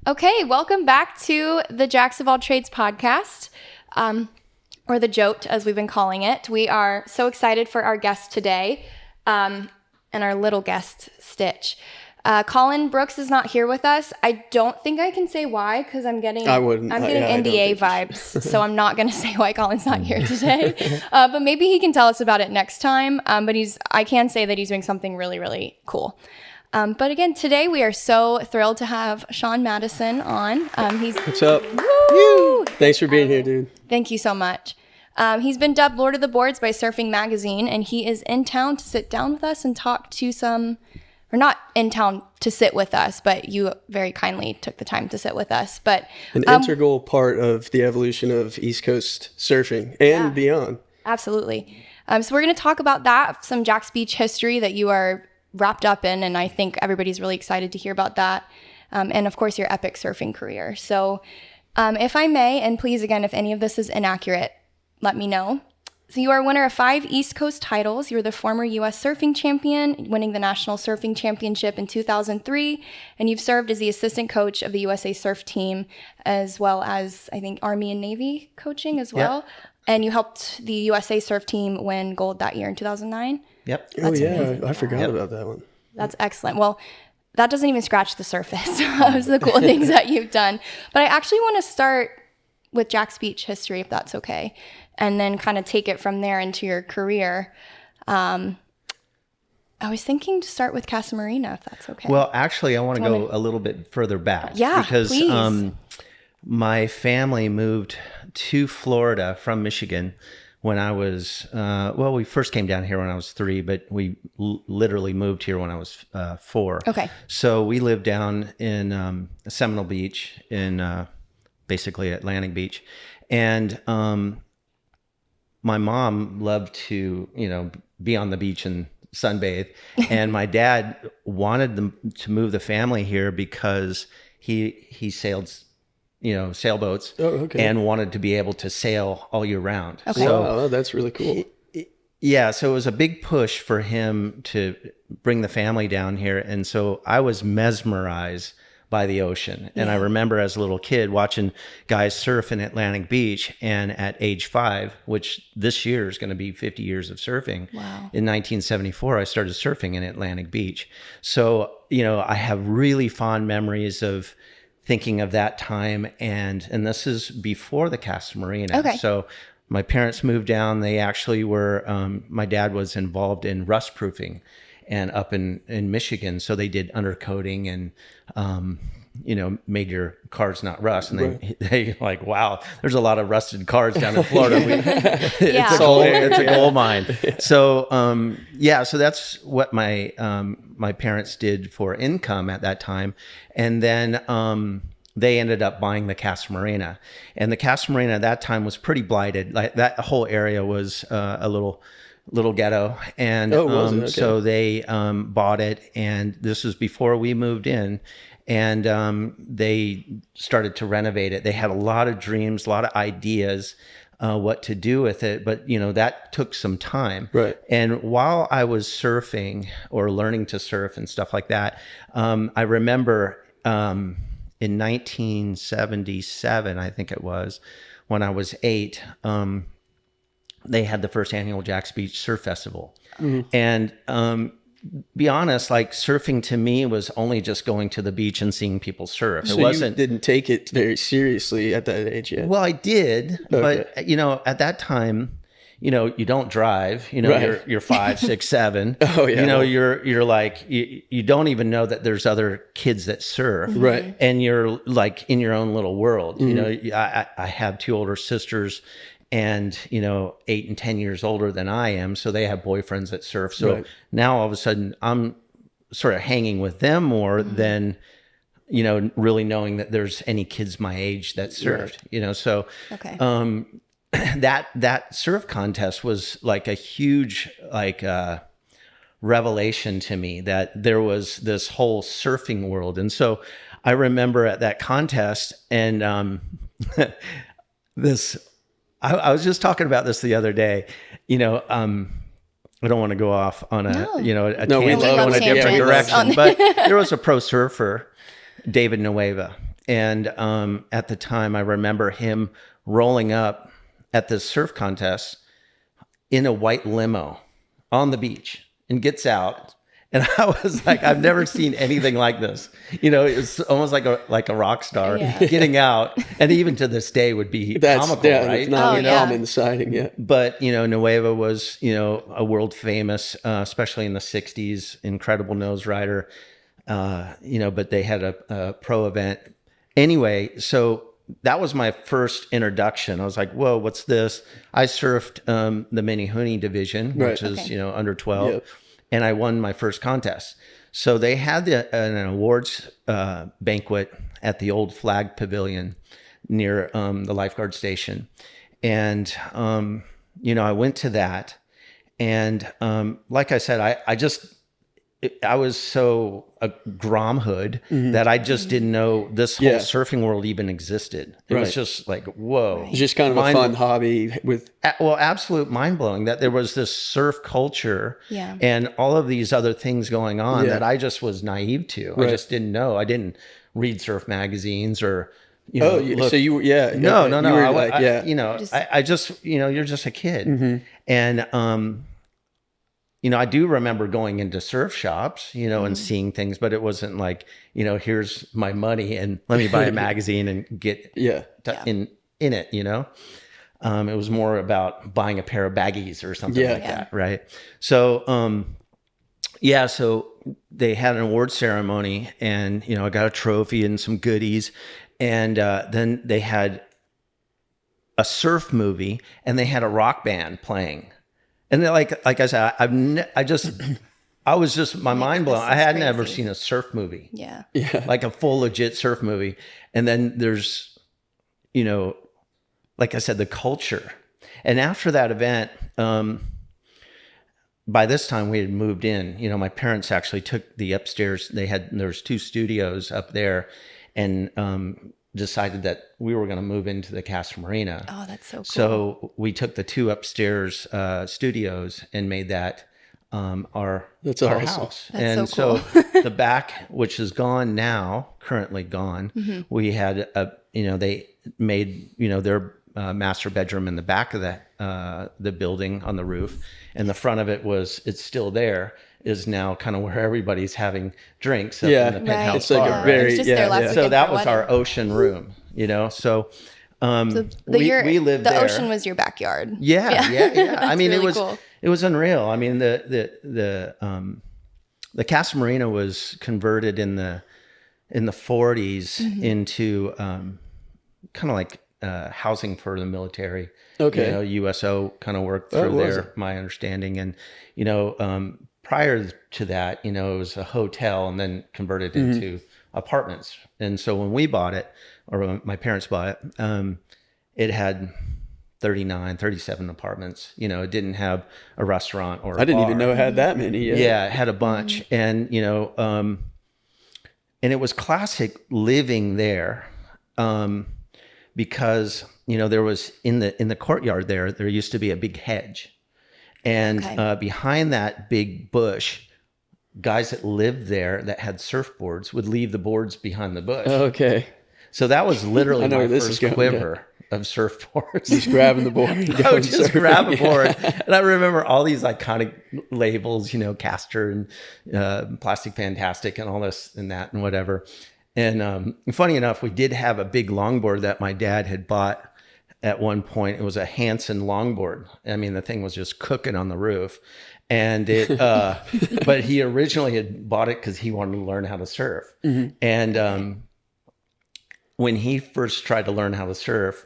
Okay, welcome back to the Jax of All Trades podcast, or the Jote, as we've been calling it. We are so excited for our guest today, and our little guest, Stitch. Colin Brooks is not here with us. I don't think I can say why, because I'm getting NDA vibes, so I'm not going to say why Colin's not here today. But maybe he can tell us about it next time. But I can say that he's doing something really, really cool. But again, today we are so thrilled to have Sean Mattison on. What's up? Woo! Thanks for being here, dude. Thank you so much. He's been dubbed Lord of the Boards by Surfing Magazine, and he is in town to sit down with us and talk to or not in town to sit with us, but you very kindly took the time to sit with us. But an integral part of the evolution of East Coast surfing and beyond. Absolutely. So we're going to talk about that, some Jax Beach history that you are wrapped up in, and I think everybody's really excited to hear about that. And of course, your epic surfing career. So if I may, and please, again, if any of this is inaccurate, let me know. So you are a winner of 5 East Coast titles. You're the former U.S. surfing champion, winning the National Surfing Championship in 2003. And you've served as the assistant coach of the USA Surf team, as well as, I think, Army and Navy coaching as well. Yep. And you helped the USA Surf team win gold that year in 2009. Yep. That's amazing. I forgot about that one. That's excellent. Well, that doesn't even scratch the surface of the cool things that you've done. But I actually want to start with Jax Beach history, if that's okay, and then kind of take it from there into your career. I was thinking to start with Casa Marina, if that's okay. Well, actually, I want to go a little bit further back. Yeah, because please. My family moved to Florida from Michigan when I was, we first came down here when I was 3, but we literally moved here when I was 4. Okay. So we lived down in Seminole Beach in basically Atlantic Beach. And my mom loved to, be on the beach and sunbathe. And my dad wanted them to move the family here because he sailed sailboats and wanted to be able to sail all year round. Okay. So, wow, that's really cool. So it was a big push for him to bring the family down here. And so I was mesmerized by the ocean. And I remember as a little kid watching guys surf in Atlantic Beach. And at age 5, which this year is going to be 50 years of surfing, in 1974, I started surfing in Atlantic Beach. So, I have really fond memories of thinking of that time, and this is before the Casa Marina. Okay. So my parents moved down. They actually were, my dad was involved in rust proofing and up in Michigan. So they did undercoating and, made your cars not rust. And they like, wow, there's a lot of rusted cars down in Florida. It's a gold mine. So, so that's what my parents did for income at that time. And then they ended up buying the Casa Marina. And the Casa Marina at that time was pretty blighted. Like that whole area was a little ghetto. And so they bought it. And this was before we moved in. And they started to renovate it. They had a lot of dreams, a lot of ideas what to do with it. But, that took some time. Right. And while I was surfing or learning to surf and stuff like that, I remember in 1977, I think it was, when I was 8, they had the first annual Jax Beach Surf Festival. Mm-hmm. And be honest, like surfing to me was only just going to the beach and seeing people surf. So you didn't take it very seriously at that age yet? Well, I did, but at that time, you don't drive, you're 5, 6, 7, you're like, you don't even know that there's other kids that surf. Right. And you're like in your own little world. Mm-hmm. I have 2 older sisters and, 8 and 10 years older than I am. So they have boyfriends that surf. So now all of a sudden I'm sort of hanging with them more than, really knowing that there's any kids my age that surfed, so, that surf contest was like a huge, revelation to me that there was this whole surfing world. And so I remember at that contest and, I was just talking about this the other day, I don't want to go off on a tangent in a different direction, but there was a pro surfer, David Nueva, And at the time, I remember him rolling up at the surf contest in a white limo on the beach and gets out. And I was like, I've never seen anything like this. You know, it's almost like a rock star getting out. And even to this day would be comical, right? It's not common sighting yet. But, you know, Nueva was, you know, a world famous, especially in the 60s, incredible nose rider. You know, but they had a pro event. Anyway, so that was my first introduction. I was like, whoa, what's this? I surfed the Mini Huni division, which is, you know, under 12. Yep. And I won my first contest. So they had an awards banquet at the old Flag Pavilion near the lifeguard station. And, you know, I went to that. And like I said, I was so a Grom hood that I just didn't know this whole surfing world even existed. It was just like, whoa. It's just kind of a fun hobby with... Well, absolute mind-blowing that there was this surf culture and all of these other things going on that I just was naive to. I just didn't know. I didn't read surf magazines or... You know, look, so you were, No. You were you know, I just, you know, you're just a kid. And, you know, I do remember going into surf shops, you know, and seeing things, but it wasn't like, you know, here's my money and let me buy a magazine and get in it, you know. It was more about buying a pair of baggies or something like that, right? So, so they had an award ceremony and, you know, I got a trophy and some goodies. And then they had a surf movie and they had a rock band playing. And like I said, I was just my mind blown. I had never seen a surf movie. Yeah. Like a full legit surf movie. And then there's, you know, like I said, the culture. And after that event, by this time we had moved in. You know, my parents actually took the upstairs. There was 2 studios up there, and decided that we were going to move into the Casa Marina. Oh, that's so cool. So we took the 2 upstairs studios and made that our house. That's and so so the back, which is gone now, currently gone, we had they made, you know, their master bedroom in the back of the building on the roof, and the front of it's still there, is now kind of where everybody's having drinks up in the penthouse It's like bar, a very So that was our ocean room, you know. So we lived there. The ocean was your backyard. Yeah. I mean, really it was unreal. I mean, the Casa Marina was converted in the 40s into kind of like housing for the military. Okay. You know, USO kind of worked through there, my understanding. And, you know, prior to that, you know, it was a hotel and then converted into apartments. And so when we bought it, or when my parents bought it, it had 37 apartments. You know, it didn't have a restaurant or a I didn't bar. even know it had that many. Yeah, it had a bunch. And, you know, and it was classic living there, because, you know, there was in the courtyard there used to be a big hedge. And behind that big bush, guys that lived there that had surfboards would leave the boards behind the bush. Okay. So that was literally my first quiver of surfboards. Just grabbing the board. I would just grab a board. And I remember all these iconic labels, you know, Castor and Plastic Fantastic and all this and that and whatever. And funny enough, we did have a big longboard that my dad had bought at one point. It was a Hansen longboard. I mean, the thing was just cooking on the roof. And it, but he originally had bought it because he wanted to learn how to surf. And when he first tried to learn how to surf,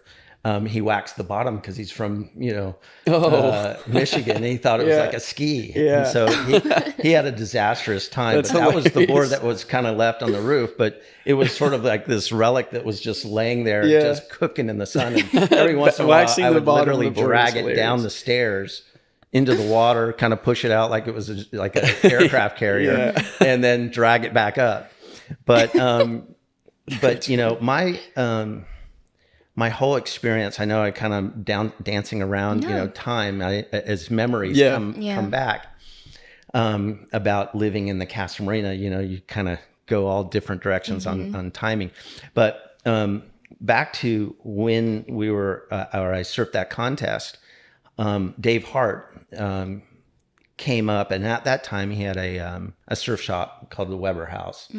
he waxed the bottom because he's from, you know, Michigan. And he thought it was like a ski. And so he had a disastrous time. But that was the board that was kind of left on the roof. But it was sort of like this relic that was just laying there, just cooking in the sun. And every once in a while, I would literally drag it down the stairs into the water, kind of push it out like it was like an aircraft carrier, and then drag it back up. But you know, my whole experience, I know I kind of dancing around, you know, time as memories come back, about living in the Casa Marina. You know, you kind of go all different directions on timing. But back to when we were, or I surfed that contest, Dave Hart came up, and at that time he had a surf shop called the Weber House,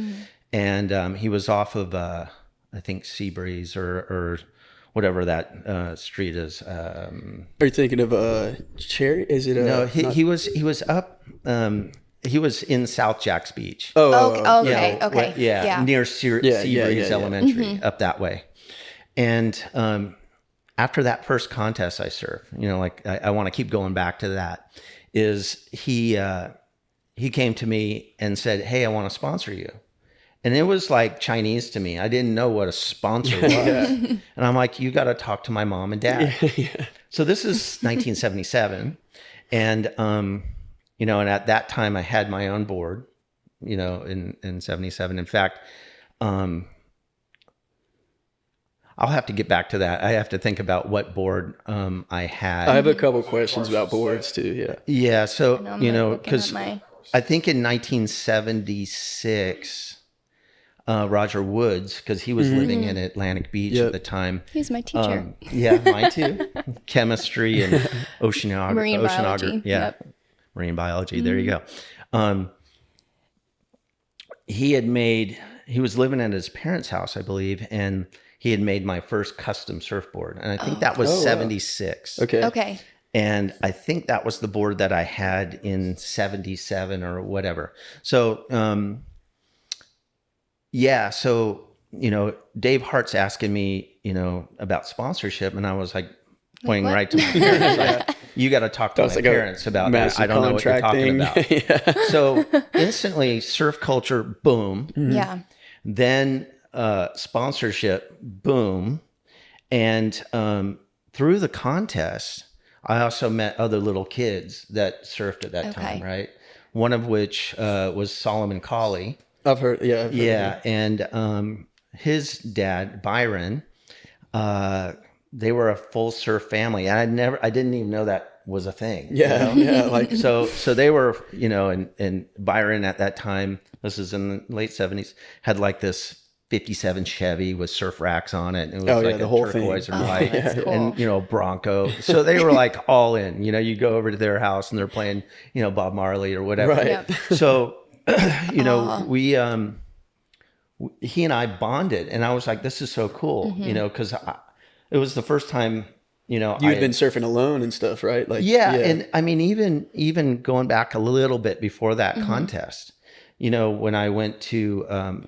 and he was off of I think Seabreeze or whatever that street is. Are you thinking of Cherry? Is it no? He was up. He was in South Jax Beach. Okay. Near Seabreeze Elementary, up that way. And after that first contest I surfed, like I want to keep going back to that, is he came to me and said, "Hey, I want to sponsor you." And it was like Chinese to me. I didn't know what a sponsor was. And I'm like, "You got to talk to my mom and dad." So this is 1977. And, and at that time I had my own board, in 77. In fact, I'll have to get back to that. I have to think about what board I had. I have a couple questions about boards too. Yeah. Yeah. So, because I think in 1976, Roger Woods, because he was living in Atlantic Beach at the time. He was my teacher. Mine too. Chemistry and oceanography. Marine biology. Yeah. Yep. Marine biology. There you go. He was living at his parents' house, I believe, and he had made my first custom surfboard. And I think that was 76. Okay. And I think that was the board that I had in 77 or whatever. So, Dave Hart's asking me, about sponsorship. And I was like, pointing right to my parents. Like, you got to talk to my parents about that. I don't know what you're talking about. So instantly, surf culture, boom. Yeah. Then sponsorship, boom. And through the contest, I also met other little kids that surfed at that time, right? One of which was Solomon Colley. I've heard, yeah. And his dad, Byron, they were a full surf family. And I didn't even know that was a thing. Yeah. Like so they were, and Byron at that time, this is in the late 70s, had like this 57 Chevy with surf racks on it. And it was like the a whole turquoise thing. and white, Cool. and Bronco. So they were like all in. You go over to their house and they're playing, Bob Marley or whatever. Right. Yep. So, we he and I bonded, and I was like, "This is so cool," because it was the first time, you'd been surfing alone and stuff, right? Like, and I mean, even going back a little bit before that contest. When I went to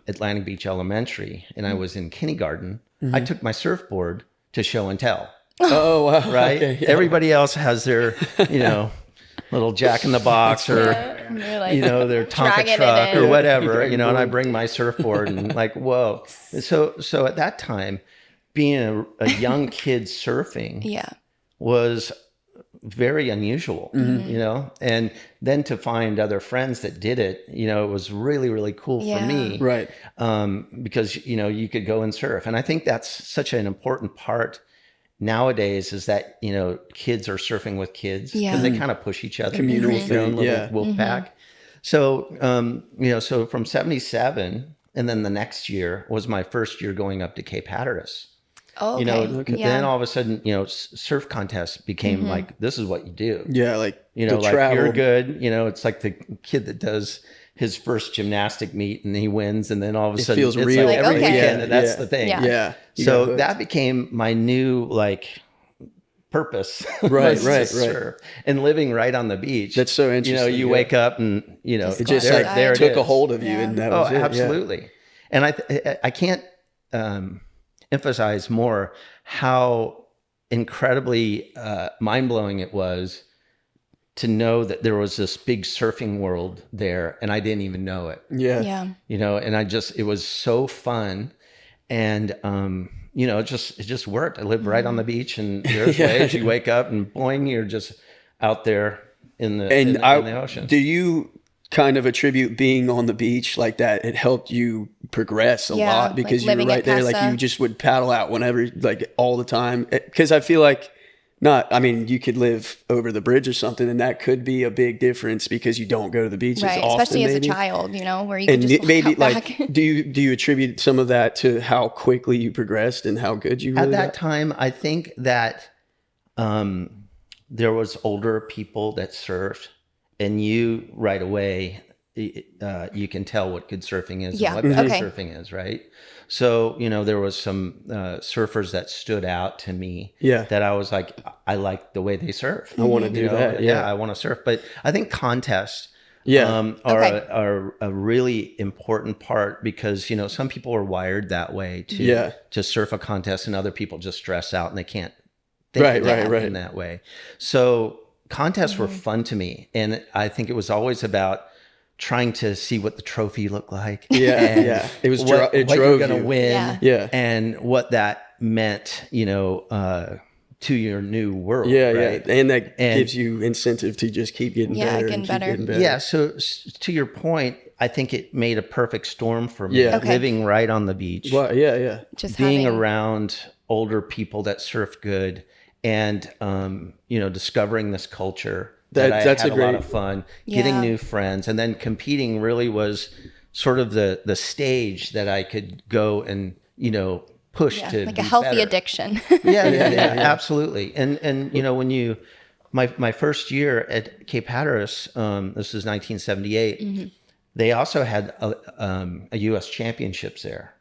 Atlantic Beach Elementary and I was in kindergarten, I took my surfboard to show and tell. Oh, wow. Right? Okay, yeah. Everybody else has their, little Jack in the Box or, their Tonka truck or whatever, and I bring my surfboard and like, whoa. So at that time, being a young kid surfing was very unusual, and then to find other friends that did it, it was really, really cool for me. Right. Because, you could go and surf. And I think that's such an important part nowadays is that, kids are surfing with kids because they kind of push each other. Communal Create their own thing, little wolf pack. So, so from 77 and then the next year was my first year going up to Cape Hatteras. Oh, okay. Then all of a sudden, surf contests became like, this is what you do. Yeah. Like, like travel. you're good. It's like the kid that does his first gymnastic meet and he wins. And then all of a sudden feels it's real like every okay. weekend. And that's the thing. Yeah. So that became my new purpose. Right. Surf. And living right on the beach. That's so interesting. You wake up and, it just there took it a is. hold of you. And that was it. Absolutely. And I can't, emphasize more how incredibly mind-blowing it was to know that there was this big surfing world there and I didn't even know it. Yeah. And it was so fun. And, it just worked. I lived right on the beach and there's waves. You wake up and boing, you're just out there in the ocean. Do you kind of attribute being on the beach like that? It helped you progress a lot because you were right there. Like you just would paddle out whenever, like all the time. Because I feel like Not, I mean, you could live over the bridge or something, and that could be a big difference because you don't go to the beach as Right, often, especially as a maybe. child, you know, where you can And just look maybe out like, back. do you attribute some of that to how quickly you progressed and how good you really At that got? time, I think that there was older people that surfed, and you right away you can tell what good surfing is Yeah. and what bad Okay. surfing is, right? So there was some surfers that stood out to me. Yeah. That I was like, I like the way they surf. I want to do that. Yeah, Yeah. I want to surf. But I think contests Yeah. Okay. are a really important part because some people are wired that way to surf a contest, and other people just stress out and they can't think Right, of that right, right. in that way. So contests were fun to me, and I think it was always about trying to see what the trophy looked like. Yeah, and yeah. It was what it you're drove going to you. win, Yeah. Yeah. and what that meant, to your new world. Yeah, right? yeah. And that And- gives you incentive to just keep getting Yeah, better. getting and keep better. getting better. Yeah. So to your point, I think it made a perfect storm for me. Yeah. Okay. Living right on the beach, Well, yeah, yeah. Just being having, around older people that surf good, and discovering this culture that I That's had a a lot great- of fun, Yeah. getting new friends, and then competing really was sort of the stage that I could go and push yeah, to like be a healthy better. addiction. Yeah, absolutely. And when you my first year at Cape Hatteras, this was 1978. They also had a U.S. championships there.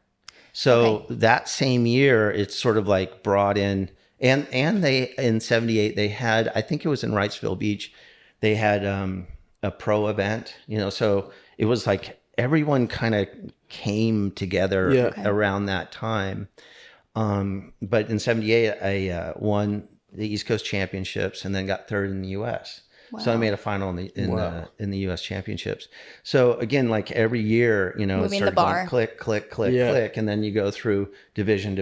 So that same year, it's sort of like brought in, and they in '78 they had, I think it was in Wrightsville Beach, they had a pro event. So it was like everyone kind of came together Yeah. Okay. around that time. But in '78, I won the East Coast Championships and then got third in the U.S. So I made a final in the U.S. Championships. So again, like every year, it Moving the started bar. going click, click, click, Yeah. click, and then you go through division,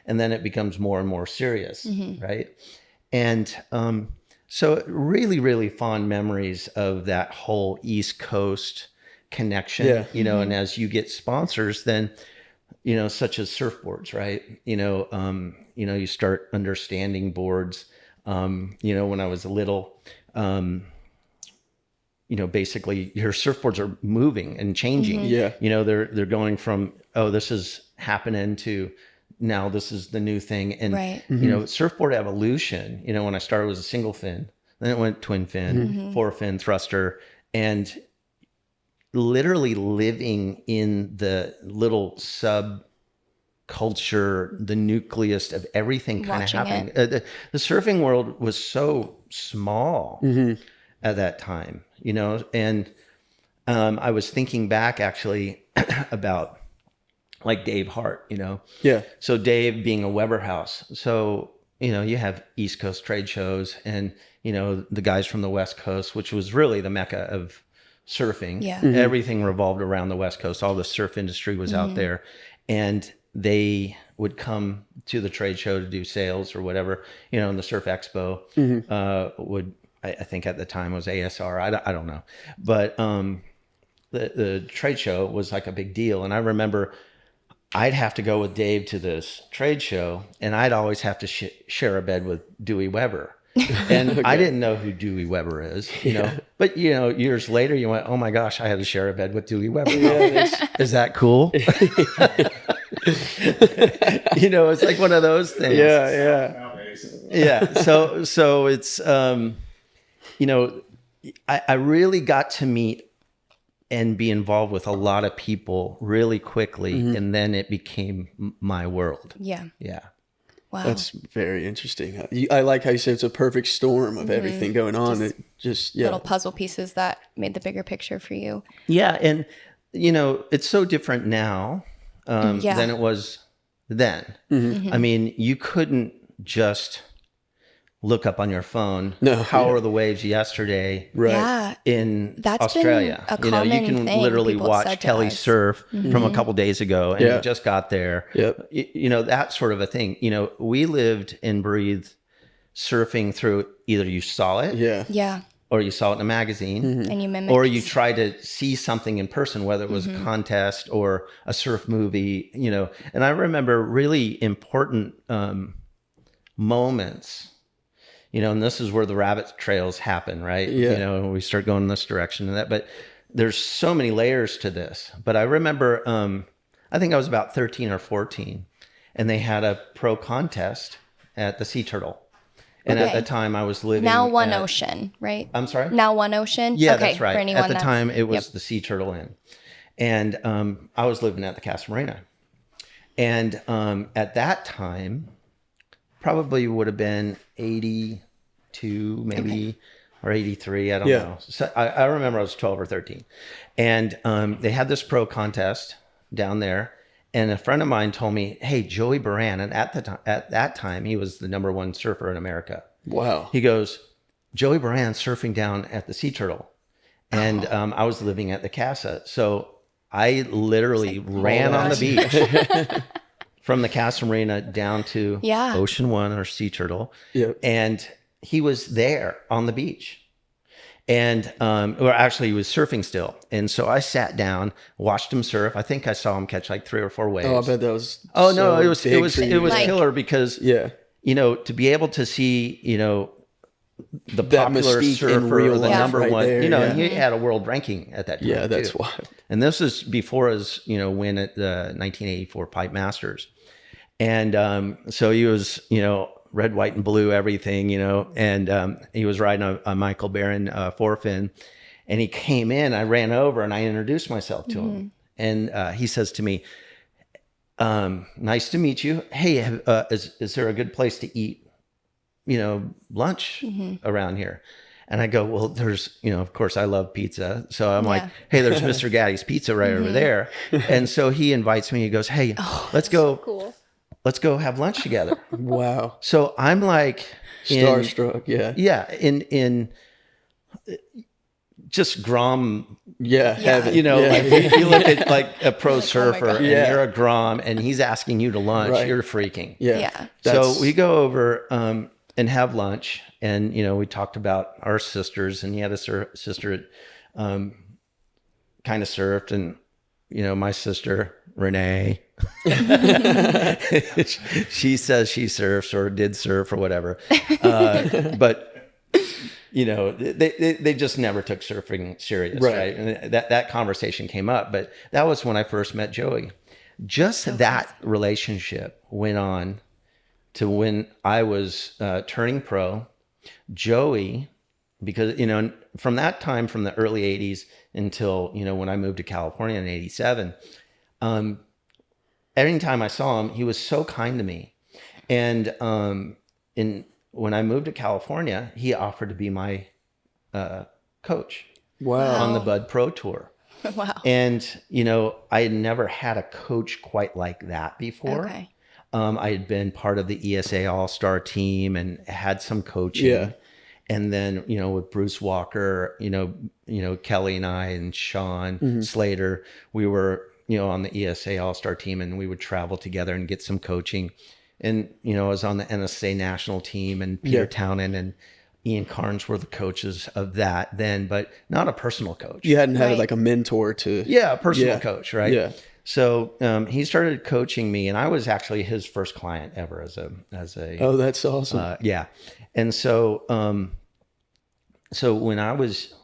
and then it becomes more and more serious, right? And so really, really fond memories of that whole East Coast connection. Yeah. And as you get sponsors, then such as surfboards, right? You start understanding boards. When I was little, basically your surfboards are moving and changing. Yeah. They're going from, oh, this is happening to now this is the new thing. And, Right. surfboard evolution, when I started was a single fin, then it went twin fin, four fin thruster, and literally living in the little sub culture, the nucleus of everything kind of Watching happening. The surfing world was so small at that time, and I was thinking back actually about like Dave Hart, Yeah. So Dave being a Weber house. So, you have East Coast trade shows and, the guys from the West Coast, which was really the mecca of surfing. Yeah. Everything revolved around the West Coast. All the surf industry was out there. And they would come to the trade show to do sales or whatever, and the Surf Expo would, I think at the time was ASR. I don't know. But the trade show was like a big deal. And I remember I'd have to go with Dave to this trade show, and I'd always have to share a bed with Dewey Weber. And I didn't know who Dewey Weber is, but years later you went, oh my gosh, I had to share a bed with Dewey Weber. Is that cool? It's like one of those things. Yeah. Yeah. So it's, I really got to meet and be involved with a lot of people really quickly. And then it became my world. Yeah. Yeah. Wow. That's very interesting. I like how you said it's a perfect storm of everything going on. It just little puzzle pieces that made the bigger picture for you. Yeah. And, it's so different now than it was then. I mean, you couldn't just look up on your phone, No, how are the waves yesterday Right. Yeah. in That's Australia? been a You common can thing literally people have watch said to Kelly us. surf from a couple days ago and Yeah. it just got there. Yep. That sort of a thing. We lived and breathed surfing through either you saw it Yeah. Yeah. or you saw it in a magazine. And you mimicked. Or you try to see something in person, whether it was a contest or a surf movie, And I remember really important moments and this is where the rabbit trails happen, right? Yeah. And we start going in this direction and that, but there's so many layers to this. But I remember, I think I was about 13 or 14, and they had a pro contest at the Sea Turtle. And at the time I was living now One Ocean, right? I'm sorry? Now One Ocean? Yeah, okay, that's right. For anyone At the time it was Yep. the Sea Turtle Inn. And I was living at the Casa Marina. And at that time, probably would have been 82 maybe, or 83, I don't know. So I remember I was 12 or 13. And they had this pro contest down there. And a friend of mine told me, hey, Joey Baran, and at that time, he was the #1 surfer in America. Wow. He goes, Joey Baran surfing down at the Sea Turtle. And I was living at the Casa. So I literally ran on the beach from the Casa Marina down to Ocean One or Sea Turtle. Yep. And he was there on the beach. And, or actually he was surfing still. And so I sat down, watched him surf. I think I saw him catch like 3 or 4 waves. Oh, I bet that was. Oh, so no, it was Like- killer because, to be able to see, the That popular mystique in surfer, real the life #1, there, he had a world ranking at that time. Yeah, that's too. wild. And this is before his, win at the 1984 Pipe Masters. And so he was, red, white, and blue, everything, and he was riding a Michael Barron forefin. And he came in, I ran over and I introduced myself to him. And he says to me, nice to meet you. Hey, is there a good place to eat, lunch around here? And I go, well, there's, of course I love pizza. So I'm like, hey, there's Mr. Gaddy's Pizza right over there. And so he invites me, he goes, hey, let's go. So cool. Let's go have lunch together. Wow. So I'm like Starstruck. Yeah. in just Grom. Yeah. Heaven. Like you look at like a pro surfer and Yeah. you're a Grom and he's asking you to lunch, Right. you're freaking. Yeah. So we go over and have lunch, and we talked about our sisters, and he had a sister that kind of surfed, and my sister Renee, she says she surfs or did surf or whatever, but they just never took surfing serious, right? And that conversation came up, but that was when I first met Joey. Just that relationship went on to when I was turning pro. Joey, because from that time, from the early 80s until when I moved to California in 87, every time I saw him, he was so kind to me. And when I moved to California, he offered to be my coach on the Bud Pro Tour. Wow. And I had never had a coach quite like that before. Okay. I had been part of the ESA All-Star team and had some coaching. Yeah. And then, with Bruce Walker, Kelly and I and Sean Slater, we were, on the ESA All-Star team, and we would travel together and get some coaching. And, I was on the NSA national team, and Peter Townend and Ian Carnes were the coaches of that then, but not a personal coach. You hadn't had Right. like a mentor to. Yeah, a personal coach, right? Yeah. So he started coaching me, and I was actually his first client ever as a. Oh, that's awesome. Yeah. And so, so when I was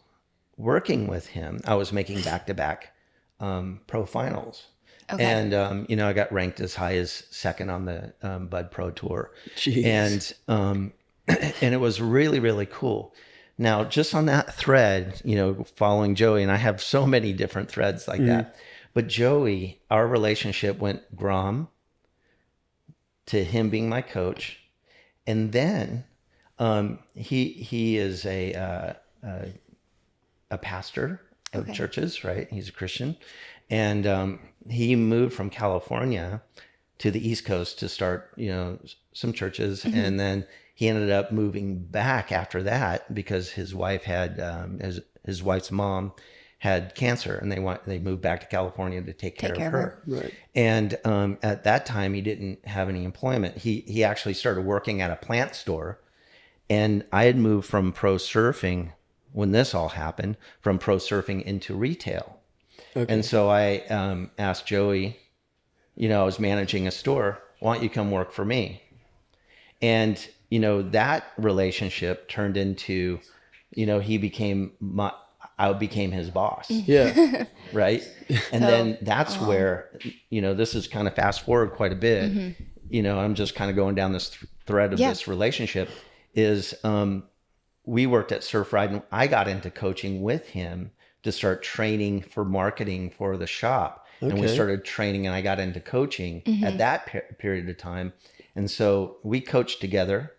working with him, I was making back-to-back pro finals. Okay. And, I got ranked as high as second on the Bud Pro Tour. Jeez. And it was really, really cool. Now, just on that thread, following Joey, and I have so many different threads like that. But Joey, our relationship went Grom to him being my coach. And then he is a pastor of churches, right? He's a Christian. And he moved from California to the East Coast to start, some churches. And then he ended up moving back after that because his wife had, his wife's mom had cancer, and they moved back to California to take care of her. Right. And at that time, he didn't have any employment. He actually started working at a plant store. And I had moved from pro surfing when this all happened, from pro surfing into retail. Okay. And so I asked Joey, I was managing a store, why don't you come work for me? And that relationship turned into, I became his boss. Yeah. Right. And then that's where, this is kind of fast forward quite a bit. I'm just kind of going down this thread of this relationship is, we worked at Surf Ride, and I got into coaching with him to start training for marketing for the shop. Okay. And we started training, and I got into coaching at that period of time. And so we coached together.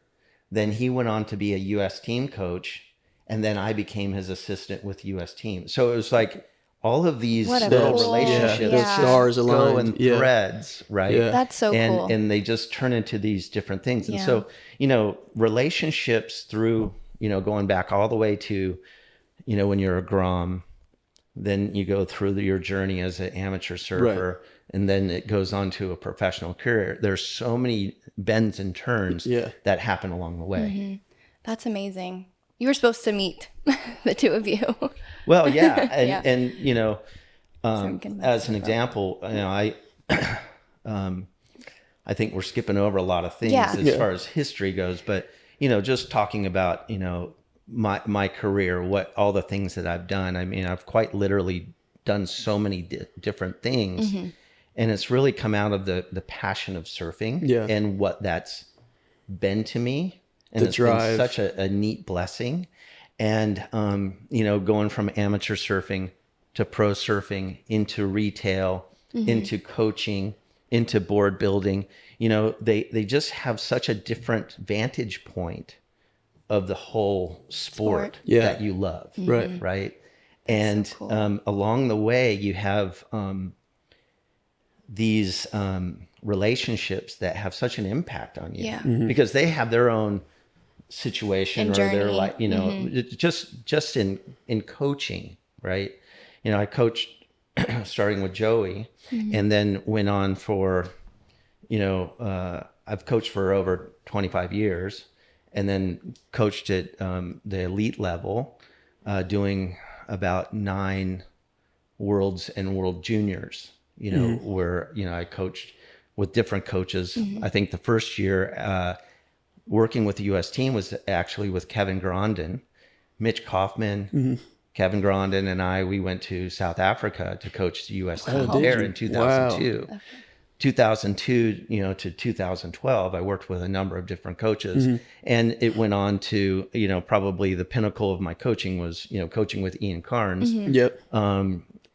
Then he went on to be a U.S. team coach, and then I became his assistant with U.S. team. So it was like all of these little relationships, those stars aligned, go in threads, right? Yeah. That's so cool. And they just turn into these different things. And so, relationships through, going back all the way to, when you're a Grom, then you go through your journey as an amateur surfer, and then it goes on to a professional career. There's so many bends and turns that happen along the way. That's amazing. You were supposed to meet the two of you. Well, yeah. And as an example, I think we're skipping over a lot of things as far as history goes, but, just talking about, my career, all the things that I've done. I mean, I've quite literally done so many different things, and it's really come out of the passion of surfing and what that's been to me. And it's been such a neat blessing. And, going from amateur surfing to pro surfing into retail, into coaching, into board building, they just have such a different vantage point of the whole sport that you love. Right. And so cool. Along the way, you have these relationships that have such an impact on you because they have their own situation, or they're like, just in coaching, right? I coached starting with Joey, and then went on for, I've coached for over 25 years, and then coached at the elite level, doing about 9 worlds and world juniors, where, I coached with different coaches. I think the first year, working with the U.S. team was actually with Kevin Grondin, Mitch Kaufman, Kevin Grondin, and we went to South Africa to coach the U.S. team there in 2002. Wow. 2002, to 2012, I worked with a number of different coaches, and it went on to, probably the pinnacle of my coaching was, coaching with Ian Carnes,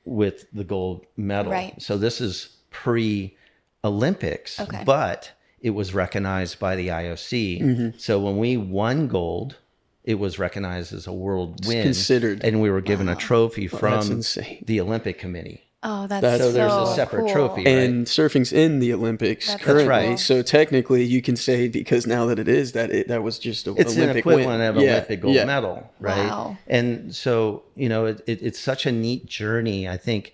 with the gold medal. Right. So this is pre-Olympics, but it was recognized by the IOC. So when we won gold, it was recognized as a world win. Considered. And we were given a trophy from the Olympic Committee. Oh, that's so there's a separate trophy, right? And surfing's in the Olympics currently. Right. So technically you can say, because now that it is, that was just an Olympic win. It's an equivalent of Olympic gold medal, right? Wow. And so, it's such a neat journey. I think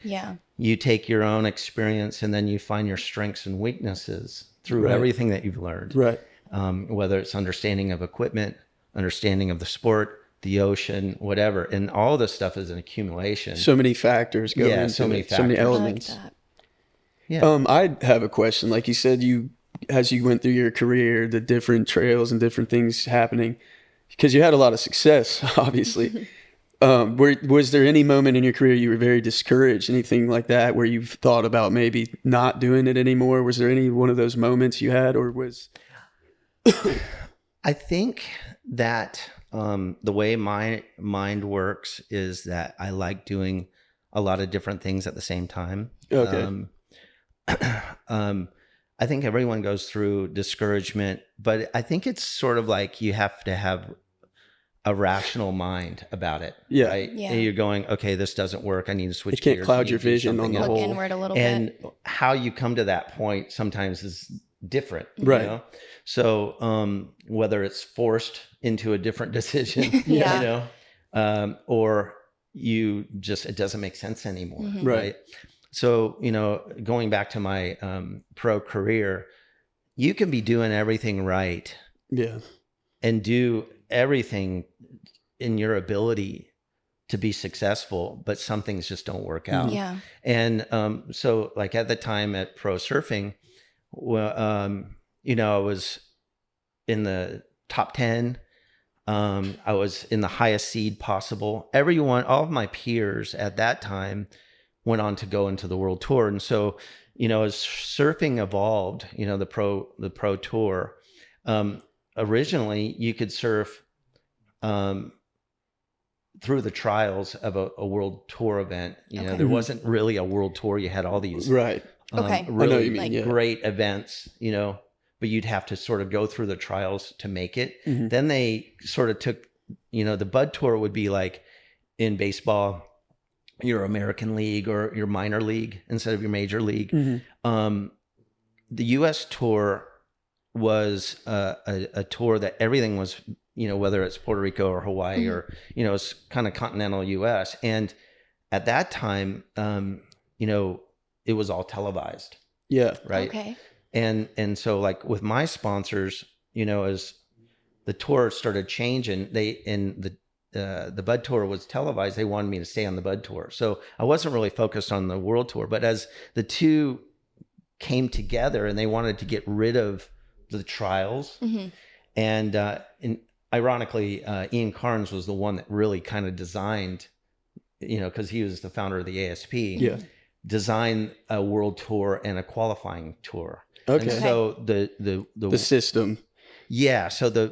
you take your own experience and then you find your strengths and weaknesses through everything that you've learned. Right. Whether it's understanding of equipment, understanding of the sport, the ocean, whatever. And all this stuff is an accumulation. So many factors go into so many elements. I like that. Yeah. I have a question. Like you said, as you went through your career, the different trails and different things happening, because you had a lot of success, obviously. Was there any moment in your career you were very discouraged, anything like that, where you've thought about maybe not doing it anymore? Was there any one of those moments you had, or was... I think that the way my mind works is that I like doing a lot of different things at the same time. Okay. I think everyone goes through discouragement, but I think it's sort of like you have to have a rational mind about it. Yeah. Right? Yeah. And you're going, okay, this doesn't work. I need to switch gears. You can't cloud your vision on the whole. Look inward a little bit. And how you come to that point sometimes is different. Right. So whether it's forced into a different decision, or you just, it doesn't make sense anymore. Right. So, going back to my pro career, you can be doing everything right. Yeah. And do everything in your ability to be successful, but some things just don't work out. Yeah. And so like at the time at pro surfing, well, I was in the top 10. I was in the highest seed possible. All of my peers at that time went on to go into the world tour. And so, as surfing evolved, the pro tour, originally you could surf through the trials of a world tour event. There wasn't really a world tour. You had all these right. really great events, but you'd have to sort of go through the trials to make it. Then they sort of took, the Bud Tour would be like in baseball, your American League or your minor league instead of your major league. The U.S. Tour was a tour that everything was, whether it's Puerto Rico or Hawaii or, it's kind of continental U.S. And at that time, it was all televised. Yeah. Right. Okay. And so like with my sponsors, as the tour started changing, the Bud Tour was televised. They wanted me to stay on the Bud Tour. So I wasn't really focused on the World Tour, but as the two came together and they wanted to get rid of the trials and ironically, Ian Carnes was the one that really kind of designed, cause he was the founder of the ASP, designed a world tour and a qualifying tour. Okay. And so the system. Yeah. So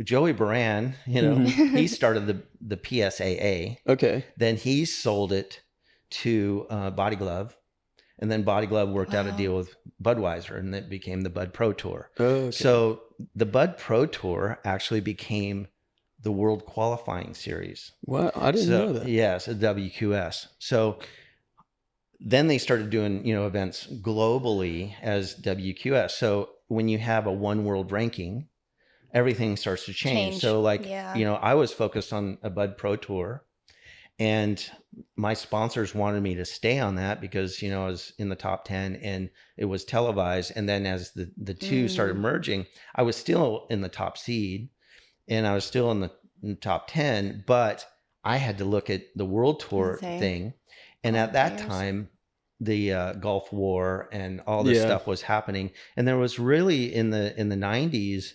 Joey Baran, he started the PSAA. Okay. Then he sold it to Body Glove. And then Body Glove worked out a deal with Budweiser and it became the Bud Pro Tour. Oh, okay. So the Bud Pro Tour actually became the World Qualifying Series. What? I didn't know that. Yes, a WQS. So then they started doing, events globally as WQS. So when you have a one world ranking, everything starts to change. So I was focused on a Bud Pro Tour and my sponsors wanted me to stay on that because, I was in the top 10 and it was televised. And then as the two started merging, I was still in the top seed and I was still in the top 10, but I had to look at the world tour thing. And at that time, the Gulf War and all this stuff was happening. And there was really in the 90s,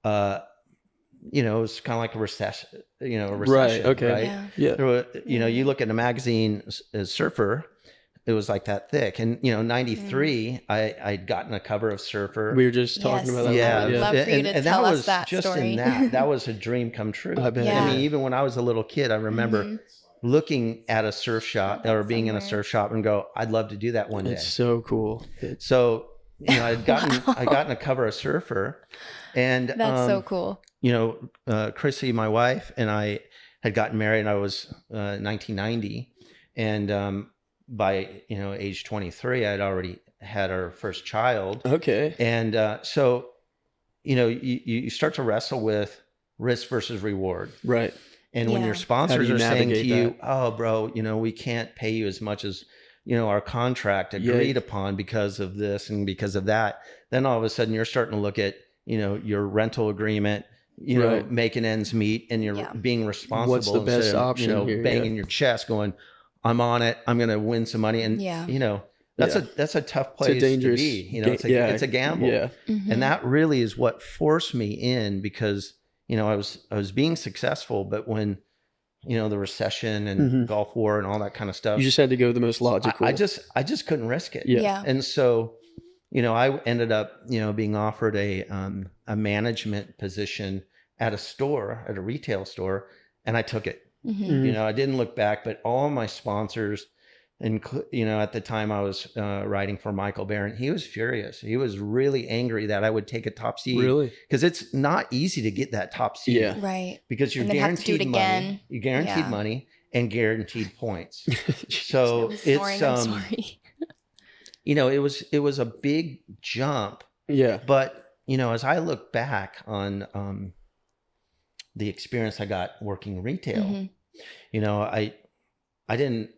it was kind of like a recession, Right. Okay. Right. Yeah. There were, you look at a magazine as Surfer, it was like that thick. And, 93, I'd gotten a cover of Surfer. We were just talking about that. Yeah. I'd love for you to tell us that story. That was a dream come true. I bet. I mean, even when I was a little kid, I remember looking at a surf shop or being in a surf shop and go, I'd love to do that one day. It's so cool. So, I'd gotten a cover of Surfer and that's so cool. Chrissy, my wife, and I had gotten married and I was 1990. And by, age 23, I'd already had our first child. Okay. And so, you start to wrestle with risk versus reward. Right. And when your sponsors are saying to you, oh, bro, we can't pay you as much as, our contract agreed upon because of this and because of that, then all of a sudden you're starting to look at, your rental agreement, making ends meet and you're being responsible. What's the best option here? Banging your chest going, I'm on it. I'm going to win some money. And, that's a tough place to be. It's a gamble. Yeah. And that really is what forced me in because, I was being successful, but when, the recession and Gulf War and all that kind of stuff, you just had to go the most logical. I just couldn't risk it. Yeah. And so, I ended up, being offered a management position at a retail store, and I took it. I didn't look back, but all my sponsors, and at the time I was writing for Michael Barron, he was furious. He was really angry that I would take a top seed. Really? Because it's not easy to get that top seed. Yeah. Right. Because you're guaranteed money. You're guaranteed money and guaranteed points. So it's it was a big jump. Yeah. But as I look back on the experience I got working retail, I didn't.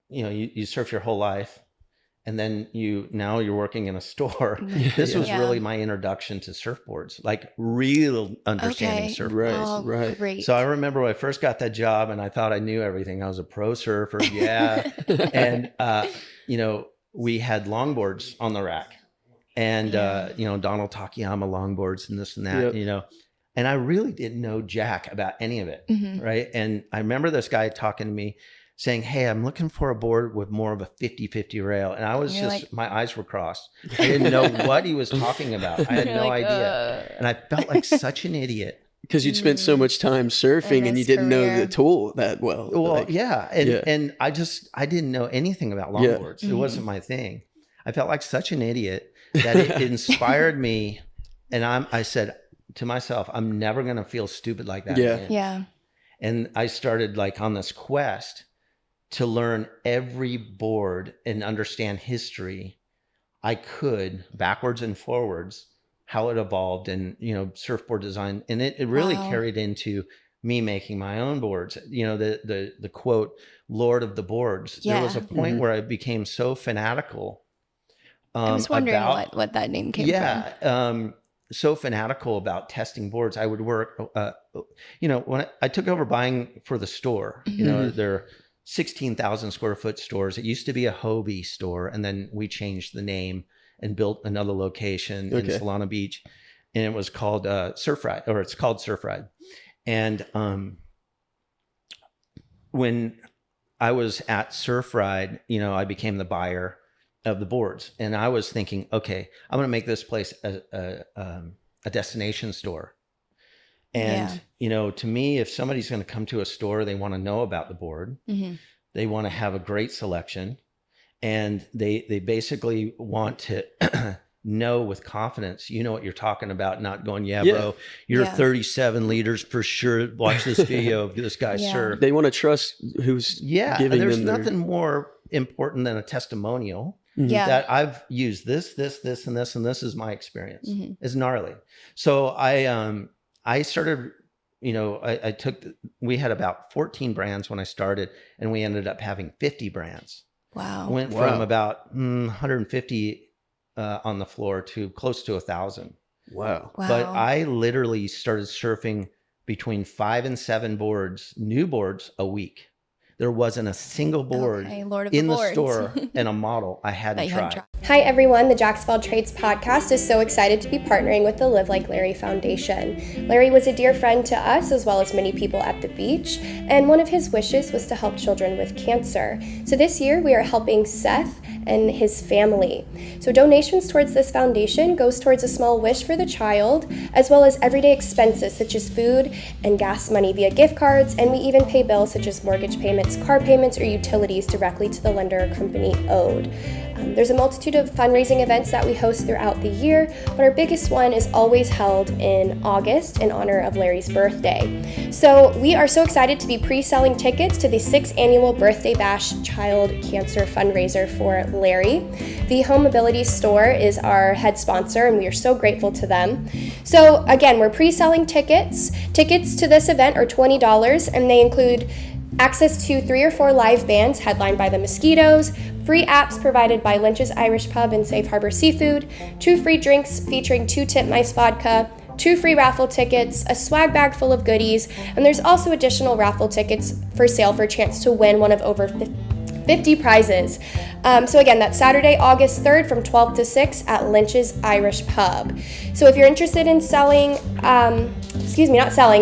You surf your whole life and then now you're working in a store. This was really my introduction to surfboards, like real understanding surfboards. Right. Great. So I remember when I first got that job and I thought I knew everything. I was a pro surfer. Yeah. And, we had longboards on the rack and, Donald Takayama longboards and this and that, And I really didn't know jack about any of it, right? And I remember this guy talking to me saying, hey, I'm looking for a board with more of a 50-50 rail. And I was my eyes were crossed. I didn't know what he was talking about. I had no idea. And I felt like such an idiot. Because you'd spent so much time surfing and you didn't know the tool that well. Well, And I didn't know anything about longboards. It wasn't my thing. I felt like such an idiot that it inspired me. And I said to myself, I'm never going to feel stupid like that again. Yeah. And I started like on this quest to learn every board and understand history I could, backwards and forwards, how it evolved and, surfboard design. And it really carried into me making my own boards. The quote, Lord of the boards. Yeah. There was a point where I became so fanatical. I was wondering what that name came from. So fanatical about testing boards. I would work, when I took over buying for the store, they're 16,000 square foot stores. It used to be a Hobie store. And then we changed the name and built another location in Solana Beach. And it was called Surf Ride, or it's called Surf Ride. And when I was at Surf Ride, I became the buyer of the boards. And I was thinking, okay, I'm going to make this place a destination store. And, to me, if somebody's going to come to a store, they want to know about the board. They want to have a great selection. And they basically want to know with confidence, what you're talking about, not going, bro, you're 37 liters for sure. Watch this video of this guy surf. They want to trust who's giving there's them nothing more important than a testimonial. That I've used this, and this, and this is my experience. It's gnarly. So I started, we had about 14 brands when I started, and we ended up having 50 brands. Wow. Went from about 150 on the floor to close to 1,000. Wow. But I literally started surfing between 5 and 7 boards, new boards a week. There wasn't a single board in the store and a model I hadn't tried. Hi everyone, the Jax Trades podcast is so excited to be partnering with the Live Like Larry Foundation. Larry was a dear friend to us as well as many people at the beach, and one of his wishes was to help children with cancer. So this year we are helping Seth and his family. So donations towards this foundation goes towards a small wish for the child, as well as everyday expenses such as food and gas money via gift cards, and we even pay bills such as mortgage payments, car payments, or utilities directly to the lender or company owed. There's a multitude of fundraising events that we host throughout the year, but our biggest one is always held in August in honor of Larry's birthday. So we are so excited to be pre-selling tickets to the 6th annual Birthday Bash Child Cancer Fundraiser for Larry. The Home Mobility Store is our head sponsor, and we are so grateful to them. So again, we're pre-selling tickets. Tickets to this event are $20, and they include access to 3 or 4 live bands headlined by the Mosquitoes, free apps provided by Lynch's Irish Pub and Safe Harbor Seafood, 2 free drinks featuring 2 Tip Mice vodka, 2 free raffle tickets, a swag bag full of goodies, and there's also additional raffle tickets for sale for a chance to win one of over 50 prizes. So again, that's Saturday, August 3rd from 12 to 6 at Lynch's Irish Pub. So if you're interested in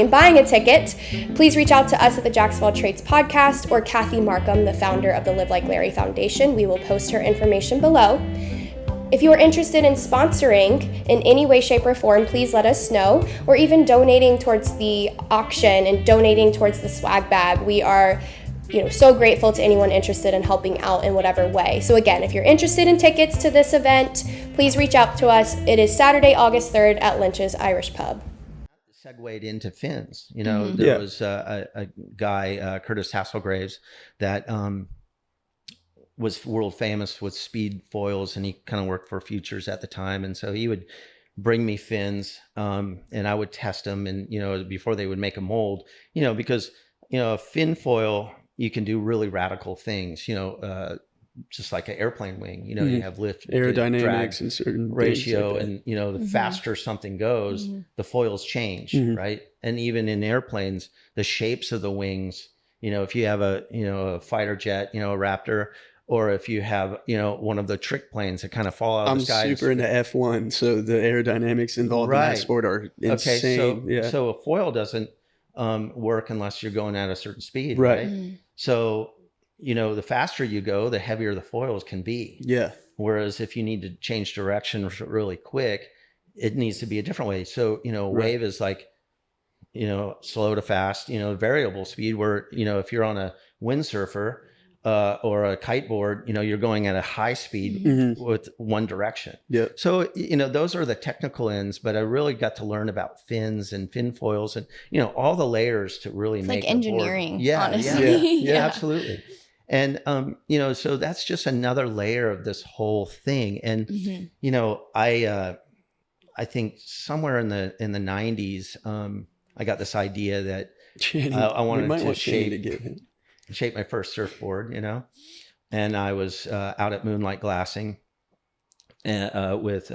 buying a ticket, please reach out to us at the Jax Trades podcast or Kathy Markham, the founder of the Live Like Larry Foundation. We will post her information below. If you are interested in sponsoring in any way, shape, or form, please let us know, or even donating towards the auction and donating towards the swag bag. We are so grateful to anyone interested in helping out in whatever way. So again, if you're interested in tickets to this event, please reach out to us. It is Saturday, August 3rd at Lynch's Irish Pub. Segued into fins. There was a guy, Curtis Hasselgraves, that was world famous with speed foils, and he kind of worked for Futures at the time. And so he would bring me fins, and I would test them, and before they would make a mold, because a fin foil, you can do really radical things, just like an airplane wing, you have lift, aerodynamics and certain ratio, like and the faster something goes, the foils change, right? And even in airplanes, the shapes of the wings, if you have a fighter jet, a Raptor, or if you have, one of the trick planes that kind of fall out of the sky. I'm super into F1, so the aerodynamics involved in that sport are insane. Okay, so a foil doesn't work unless you're going at a certain speed, right? Mm-hmm. So, the faster you go, the heavier the foils can be. Yeah. Whereas if you need to change direction really quick, it needs to be a different way. So, wave is like, slow to fast, variable speed where, if you're on a windsurfer or a kiteboard, you're going at a high speed with one direction. Yeah. So, those are the technical ends, but I really got to learn about fins and fin foils and, all the layers to really it's make like engineering, Yeah, honestly. yeah, absolutely. And, so that's just another layer of this whole thing. And, I think somewhere in the 90s, I got this idea that I wanted to shape my first surfboard, and I was out at Moonlight Glassing with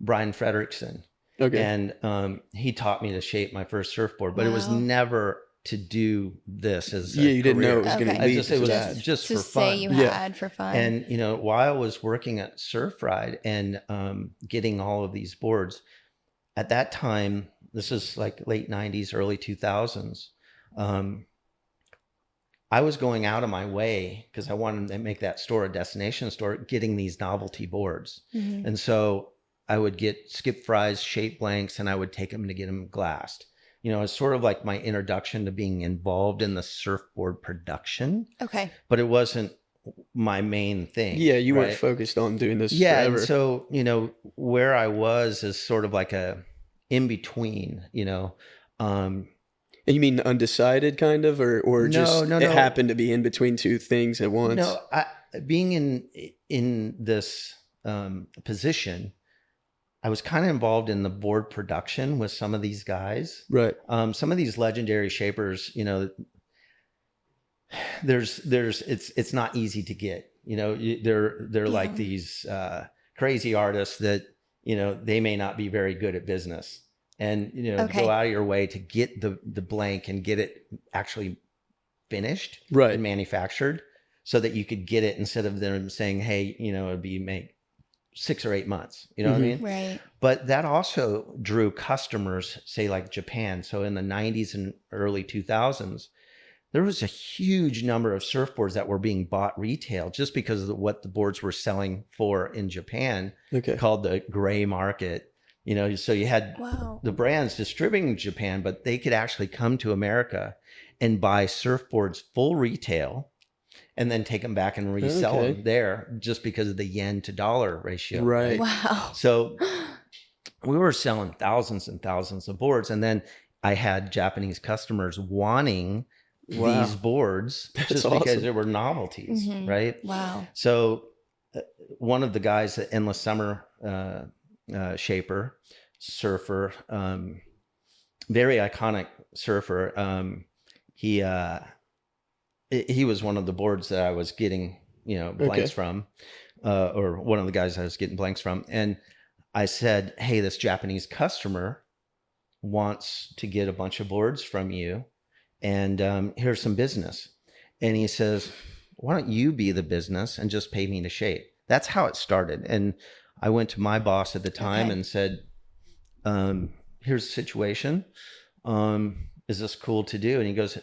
Brian Frederickson. Okay. And he taught me to shape my first surfboard, but it was never to do this as you didn't know it was going to be. It was just for fun. Say you had for fun. And while I was working at Surf Ride and getting all of these boards, at that time, this is like late 90s, early 2000s, I was going out of my way because I wanted to make that store a destination store, getting these novelty boards. Mm-hmm. And so I would get Skip Fry's shape blanks and I would take them to get them glassed. It's sort of like my introduction to being involved in the surfboard production. Okay. But it wasn't my main thing. Yeah, you weren't focused on doing this forever. And so, where I was is sort of like a in-between, And you mean undecided kind of, or it happened to be in between two things at once? No, being in this position, I was kind of involved in the board production with some of these guys. Right. Some of these legendary shapers, it's not easy to get. They're like these crazy artists that they may not be very good at business, and go out of your way to get the blank and get it actually finished, right, and manufactured, so that you could get it instead of them saying, "Hey, it'd be make 6 or 8 months." You know what I mean? Right. But that also drew customers, say like Japan. So in the 90s and early 2000s, there was a huge number of surfboards that were being bought retail just because of what the boards were selling for in Japan, called the gray market. So you had the brands distributing in Japan, but they could actually come to America and buy surfboards full retail and then take them back and resell them there just because of the yen to dollar ratio. Right. Wow. So we were selling thousands and thousands of boards. And then I had Japanese customers wanting these boards just because they were novelties, right? Wow. So one of the guys, the Endless Summer shaper, surfer, very iconic surfer, he was one of the boards that I was getting, blanks from, or one of the guys I was getting blanks from. And I said, "Hey, this Japanese customer wants to get a bunch of boards from you, and here's some business." And he says, "Why don't you be the business and just pay me to shape?" That's how it started. And I went to my boss at the time and said, "Here's the situation. Is this cool to do?" And he goes,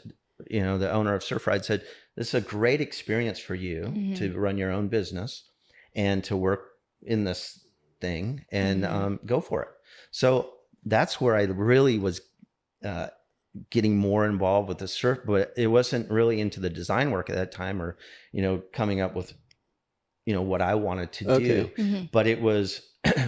the owner of Surf Ride said, "This is a great experience for you to run your own business and to work in this thing, and go for it." So that's where I really was getting more involved with the surf, but it wasn't really into the design work at that time, or coming up with what I wanted to do, but it was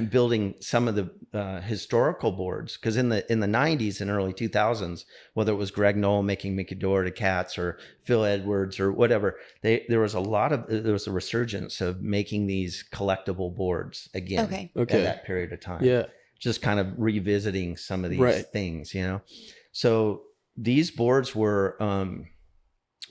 building some of the historical boards, because in the 90s and early 2000s, whether it was Greg Knoll making Mickey Doherty cats or Phil Edwards or whatever, there was a resurgence of making these collectible boards again at that period of time. Yeah, just kind of revisiting some of these things, So these boards were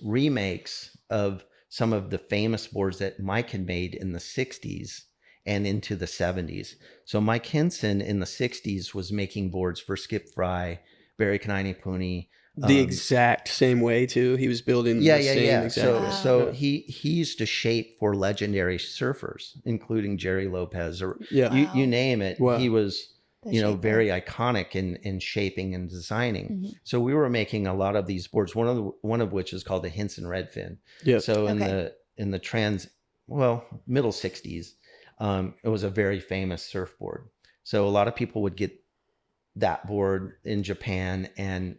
remakes of some of the famous boards that Mike had made in the 60s and into the 70s. So Mike Hinson in the 60s was making boards for Skip Fry, Barry Kanine Puni, The exact same way too. He was building the same exact. So he used to shape for legendary surfers, including Jerry Lopez, or you name it. Wow. He was very iconic in shaping and designing. Mm-hmm. So we were making a lot of these boards. One of which is called the Hinson Redfin. Yeah. So in the middle 60s, it was a very famous surfboard. So a lot of people would get that board in Japan and,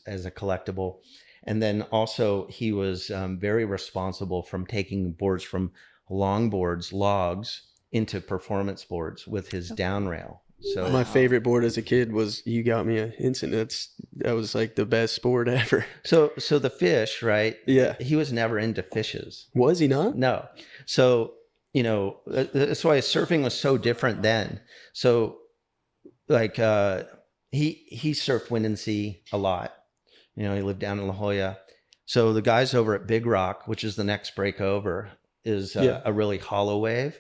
as a collectible. And then also he was very responsible from taking boards from logs into performance boards with his down rail. So my favorite board as a kid was, you got me a Hinson. That was like the best board ever. So the fish, right? Yeah. He was never into fishes. Was he not? No. So, that's why surfing was so different then. So like, he surfed wind and sea a lot. He lived down in La Jolla. So the guys over at Big Rock, which is the next break over, is a really hollow wave.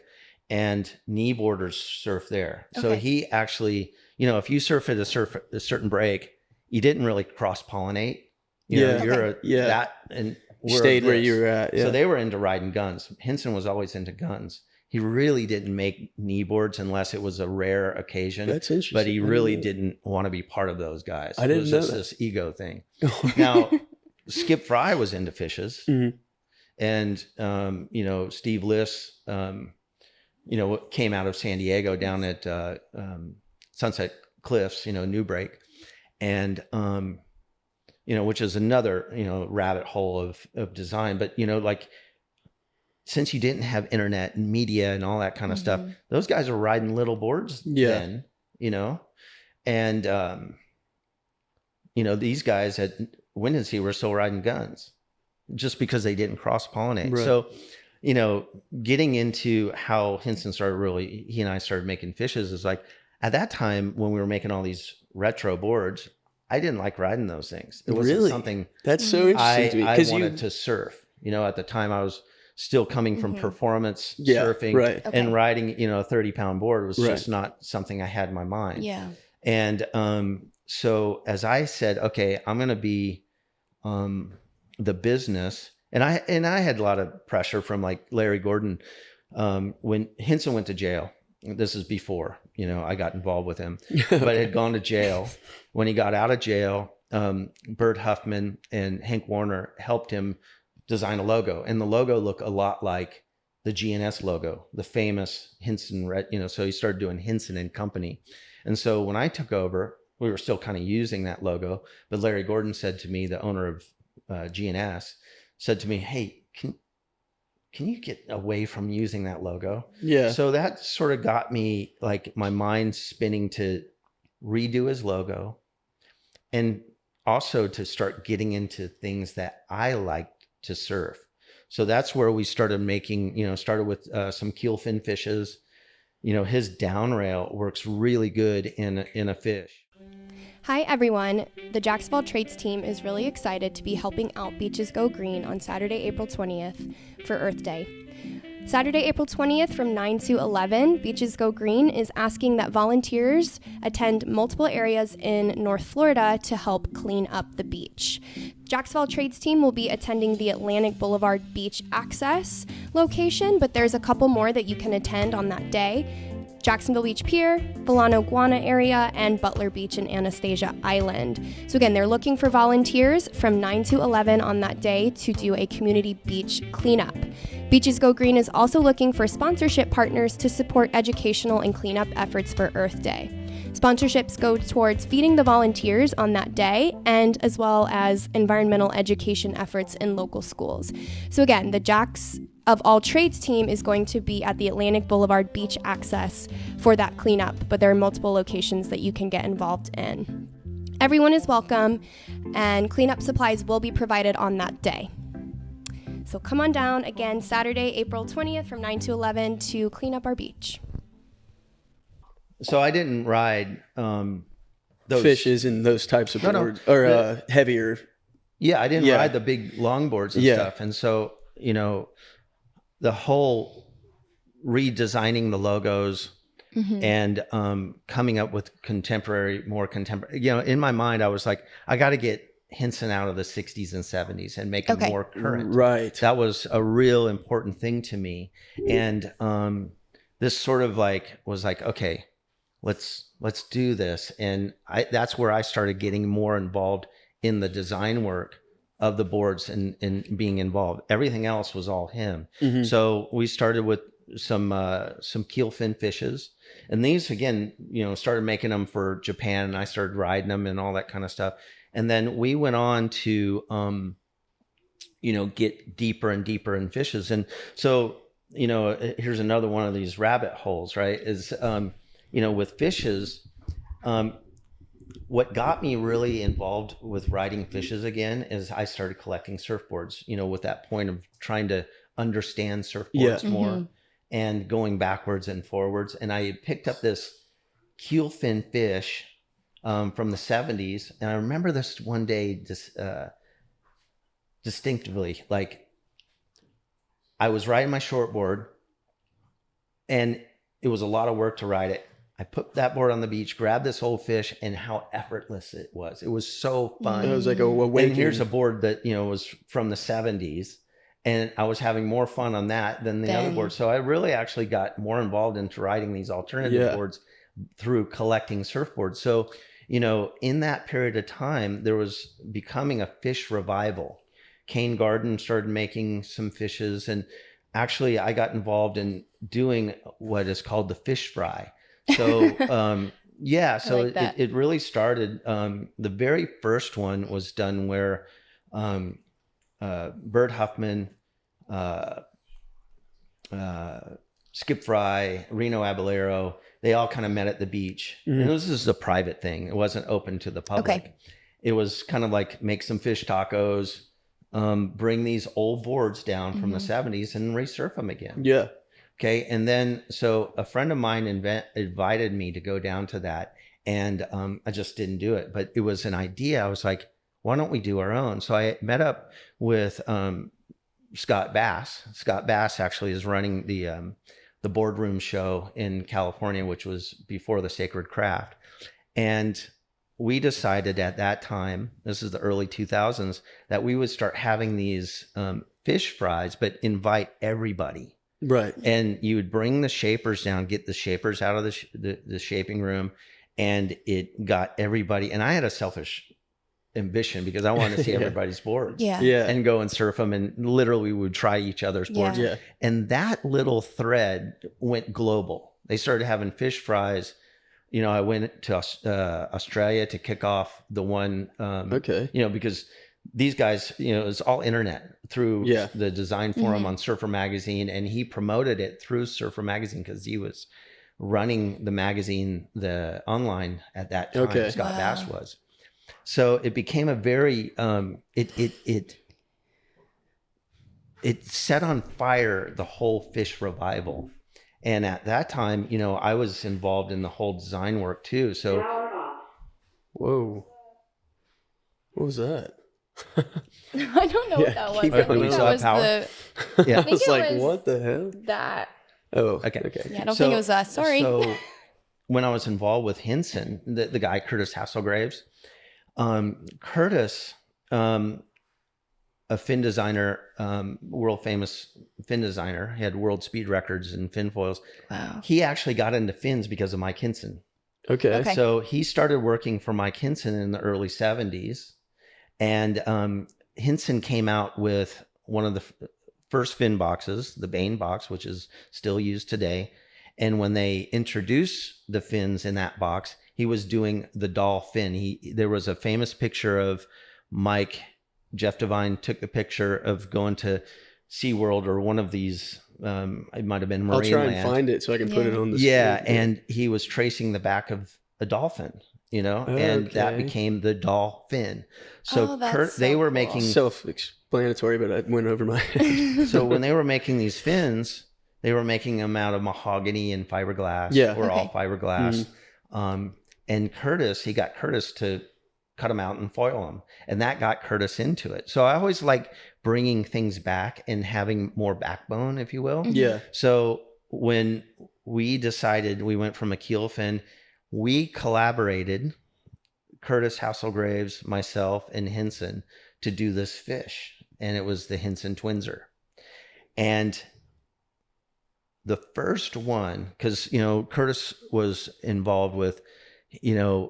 And knee boarders surf there. Okay. So he actually, if you surf at a certain break, you didn't really cross pollinate. That and stayed where you were at. Yeah. So they were into riding guns. Hinson was always into guns. He really didn't make knee boards unless it was a rare occasion. That's interesting. But he really didn't want to be part of those guys. I didn't know that. It was just this ego thing. Now, Skip Fry was into fishes. Mm-hmm. And, Steve Liss, came out of San Diego down at Sunset Cliffs, New Break. And, which is another, rabbit hole of design. But, since you didn't have internet and media and all that kind of stuff, those guys were riding little boards then, and, these guys at Wind and Sea were still riding guns just because they didn't cross pollinate. Right. So, getting into how Hinson he and I started making fishes is like, at that time when we were making all these retro boards, I didn't like riding those things. It wasn't something that's so interesting to me. I wanted to surf. At the time I was still coming from performance surfing and riding, a 30-pound board was just not something I had in my mind. Yeah. And so as I said, okay, I'm going to be the business. And I had a lot of pressure from like Larry Gordon when Hinson went to jail. This is before, I got involved with him, but had gone to jail. When he got out of jail, Bert Huffman and Hank Warner helped him design a logo. And the logo looked a lot like the GNS logo, the famous Hinson Red, so he started doing Hinson and Company. And so when I took over, we were still kind of using that logo, but Larry Gordon said to me, the owner of GNS, said to me, hey, can you get away from using that logo? Yeah. So that sort of got me like my mind spinning to redo his logo and also to start getting into things that I liked to surf. So that's where we started making, started with some keel fin fishes. His down rail works really good in a fish. Hi everyone, the Jacksonville Trades team is really excited to be helping out Beaches Go Green on Saturday, April 20th for Earth Day. Saturday, April 20th from 9 to 11, Beaches Go Green is asking that volunteers attend multiple areas in North Florida to help clean up the beach. Jacksonville Trades team will be attending the Atlantic Boulevard Beach Access location, but there's a couple more that you can attend on that day. Jacksonville Beach Pier, Volano Guana area, and Butler Beach and Anastasia Island. So again, they're looking for volunteers from 9 to 11 on that day to do a community beach cleanup. Beaches Go Green is also looking for sponsorship partners to support educational and cleanup efforts for Earth Day. Sponsorships go towards feeding the volunteers on that day and as well as environmental education efforts in local schools. So again, the Jax of All Trades team is going to be at the Atlantic Boulevard Beach Access for that cleanup, but there are multiple locations that you can get involved in. Everyone is welcome, and cleanup supplies will be provided on that day. So come on down again Saturday, April 20th from 9 to 11 to clean up our beach. So I didn't ride those fishes and those types of boards or heavier. Yeah, I didn't ride the big longboards and stuff. And so, the whole redesigning the logos and coming up with more contemporary. In my mind, I was like, I got to get Hinson out of the 60s and 70s and make him more current. Right. That was a real important thing to me. And this sort of like was like, okay, let's do this. And that's where I started getting more involved in the design work of the boards and being involved. Everything else was all him. Mm-hmm. So we started with some keelfin fishes, and these again, started making them for Japan, and I started riding them and all that kind of stuff. And then we went on to get deeper and deeper in fishes. And so here's another one of these rabbit holes, right? Is with fishes, what got me really involved with riding fishes again is I started collecting surfboards, with that point of trying to understand surfboards more and going backwards and forwards. And I picked up this keelfin fish from the 70s. And I remember this one day distinctively, like I was riding my shortboard and it was a lot of work to ride it. I put that board on the beach, grabbed this whole fish, and how effortless it was. It was so fun. It was like a awakening. And here's a board that, was from the 70s. And I was having more fun on that than the other board. So I really actually got more involved into riding these alternative boards through collecting surfboards. So, in that period of time, there was becoming a fish revival. Cane Garden started making some fishes. And actually, I got involved in doing what is called the fish fry. So, so like it really started. The very first one was done where Bert Huffman, Skip Fry, Reno Abelero, they all kind of met at the beach. Mm-hmm. And this is a private thing. It wasn't open to the public. Okay. It was kind of like make some fish tacos, bring these old boards down from the 70s and resurf them again. Yeah. Okay. And then, so a friend of mine invited me to go down to that, and I just didn't do it, but it was an idea. I was like, why don't we do our own? So I met up with Scott Bass. Scott Bass actually is running the boardroom show in California, which was before the Sacred Craft. And we decided at that time, this is the early 2000s, that we would start having these fish fries, but invite everybody. Right. And you would bring the shapers down, get the shapers out of the shaping room, and it got everybody. And I had a selfish ambition because I wanted to see everybody's boards and go and surf them. And literally we would try each other's boards. Yeah. And that little thread went global. They started having fish fries. I went to Australia to kick off the one, because these guys, it's all internet through the design forum on Surfer Magazine. And he promoted it through Surfer Magazine because he was running the magazine, the online at that time. Okay. Scott Bass was. So it became a very, it set on fire the whole fish revival. And at that time, I was involved in the whole design work too. So, whoa, what was that? I don't know what that was. I think that was power. I was like, what the hell? That. Oh, okay. Yeah, I don't think it was us. Sorry. So when I was involved with Hinson, the guy, Curtis Hasselgraves, Curtis, a fin designer, world famous fin designer, he had world speed records in fin foils. Wow. He actually got into fins because of Mike Hinson. Okay. So he started working for Mike Hinson in the early 70s. And Hinson came out with one of the first fin boxes, the Bain box, which is still used today. And when they introduced the fins in that box, he was doing the doll fin. There was a famous picture of Mike, Jeff Devine took a picture of going to SeaWorld or one of these, it might have been Marineland. I'll try and find it so I can put it on the screen. Yeah, and he was tracing the back of a dolphin. And that became the dolphin. So they were making self-explanatory, but I went over my head. So when they were making these fins, they were making them out of mahogany and fiberglass, or all fiberglass. And he got Curtis to cut them out and foil them, and that got Curtis into it. So I always like bringing things back and having more backbone, if you will. Yeah. So when we decided we went from a keel fin, we collaborated. Curtis Hasselgraves, myself, and Hinson to do this fish. And it was the Hinson Twinser. And the first one, because, Curtis was involved with, fin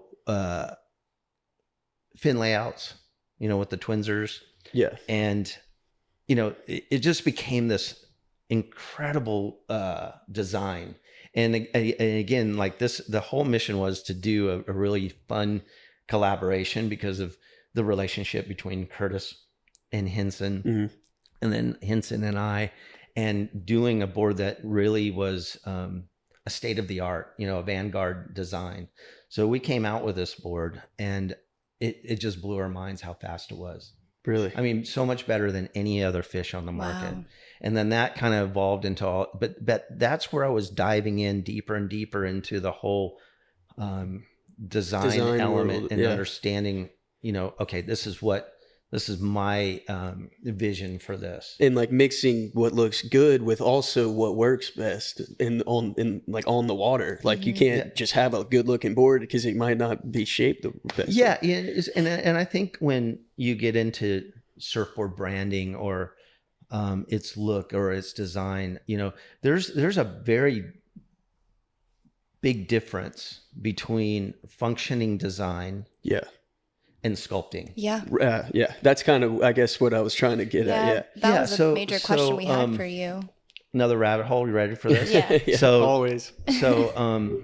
layouts, with the Twinsers. Yeah. And, it just became this incredible design. And again, like this, the whole mission was to do a really fun collaboration because of the relationship between Curtis and Hinson, and then Hinson and I, and doing a board that really was a state of the art, a vanguard design. So we came out with this board, and it just blew our minds how fast it was. Really? I mean, so much better than any other fish on the market. Wow. And then that kind of evolved into all, but that's where I was diving in deeper and deeper into the whole design element world, and understanding, okay, this is my vision for this. And like mixing what looks good with also what works best on the water. Like you can't just have a good looking board because it might not be shaped the best. Yeah. And I think when you get into surfboard branding or its look or its design, there's a very big difference between functioning design. Yeah. And sculpting. Yeah. Yeah. That's kind of, I guess, what I was trying to get at. Yeah. That was a major question we had for you. Another rabbit hole. You ready for this? Yeah. So always. So,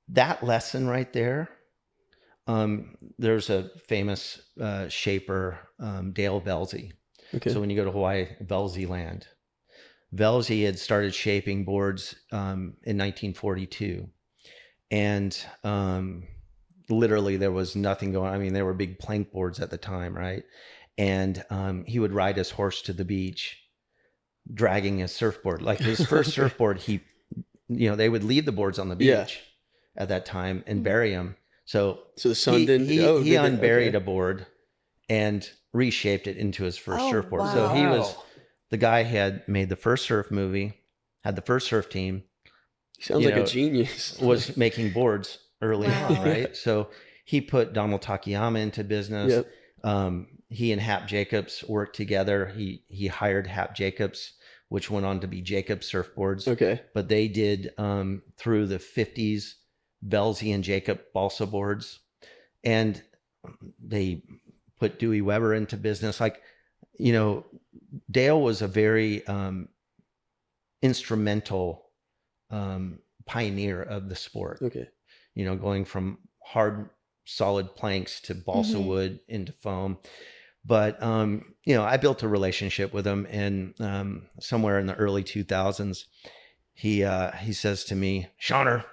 that lesson right there, there's a famous shaper, Dale Velzy. Okay. So when you go to Hawaii, Velzy land. Velzy had started shaping boards in 1942. And literally there was nothing going on. I mean, there were big plank boards at the time, right? And he would ride his horse to the beach, dragging his surfboard. Like his first surfboard, they would leave the boards on the beach at that time and bury them. So the sun didn't. He unburied a board and reshaped it into his first surfboard. Wow. So he was the guy who had made the first surf movie, had the first surf team. Sounds like a genius. Was making boards early on, right? So he put Donald Takayama into business. Yep. He and Hap Jacobs worked together. He hired Hap Jacobs, which went on to be Jacobs Surfboards. Okay. But they did through the 50s, Velzy and Jacob balsa boards, and they put Dewey Weber into business. Like, Dale was a very instrumental pioneer of the sport. Okay. Going from hard, solid planks to balsa wood into foam. But, I built a relationship with him, and somewhere in the early 2000s, he says to me, "Shauner,